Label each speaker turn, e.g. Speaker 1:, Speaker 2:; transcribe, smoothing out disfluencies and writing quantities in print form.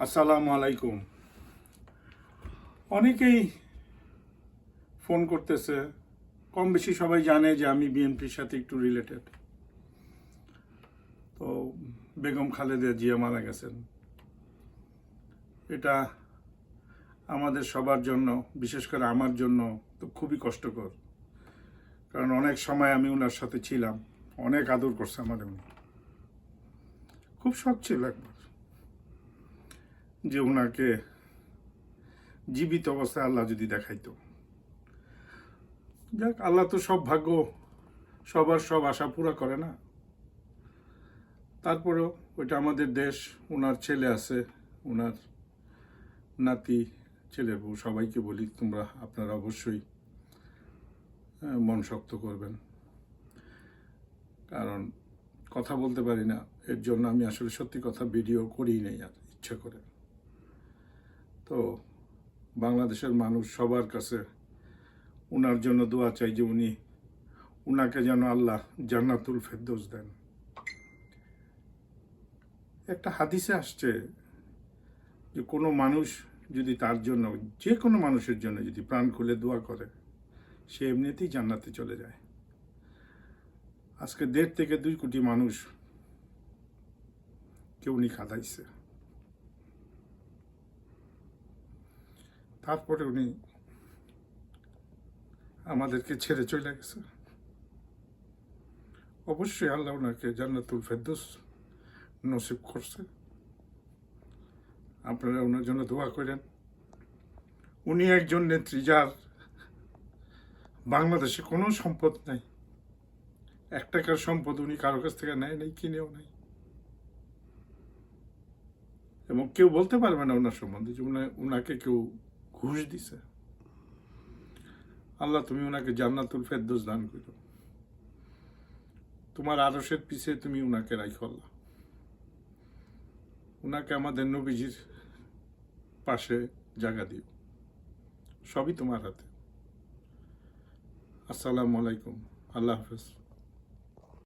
Speaker 1: আসসালামু আলাইকুম। অনেকেই ফোন করতেছে, কম বেশি সবাই জানে যে আমি বিএনপির সাথে একটু রিলেটেড। তো বেগম খালেদা জিয়া মারা গেছেন, এটা আমাদের সবার জন্য, বিশেষ করে আমার জন্য তো খুবই কষ্টকর। কারণ অনেক সময় আমি ওনার সাথে ছিলাম, অনেক আদর করছে আমার। উনি খুব শখ ছিল একবার যে ওনাকে জীবিত অবস্থায় আল্লাহ যদি দেখাইতো। যাক, আল্লাহ তো সব ভাগ্য, সবার সব আশা পুরা করে না। তারপরেও ওইটা আমাদের দেশ, ওনার ছেলে আছে, ওনার নাতি, ছেলে বউ, সবাইকে বলি আপনারা অবশ্যই মন শক্ত করবেন। কারণ কথা বলতে পারি না, এর জন্য আমি আসলে সত্যি কথা ভিডিও করিই নেই আর ইচ্ছা করে। তো বাংলাদেশের মানুষ সবার কাছে ওনার জন্য দোয়া চাই যে উনাকে যেন আল্লাহ জান্নাতুল ফেরদৌস দেন। একটা হাদিসে আসছে যে কোনো মানুষ যদি তার জন্য, যে কোনো মানুষের জন্য যদি প্রাণ খুলে দোয়া করে, সে এমনিতেই জান্নাতে চলে যায়। আজকে 1.5 থেকে 2 কোটি মানুষ কেউ উনি কাঁদাইছে, তারপরে উনি আমাদেরকে ছেড়ে চলে গেছে। অবশ্যই আল্লাহ ওনাকে জান্নাতুল ফেরদৌস নসিব করছে। আপনারা ওনার জন্য দোয়া করেন। উনি একজন নেত্রী যার বাংলাদেশে কোনো সম্পদ নাই, 1 টাকার সম্পদ উনি কারো কাছ থেকে নেয় নাই, কিনেও নাই। এবং কেউ বলতে পারবে না ওনার সম্বন্ধে যে উনাকে কেউ ঘুষ দিছে। আল্লাহ তুমি ওনাকে জান্নাতুল ফেরদৌস দান করো, তোমার আরশের পিছে তুমি উনাকে রাখো। আল্লাহ উনাকে আমাদের নবীজির পাশে জায়গা দিও। সবই তোমার হাতে। আসসালামু আলাইকুম, আল্লাহ হাফেজ।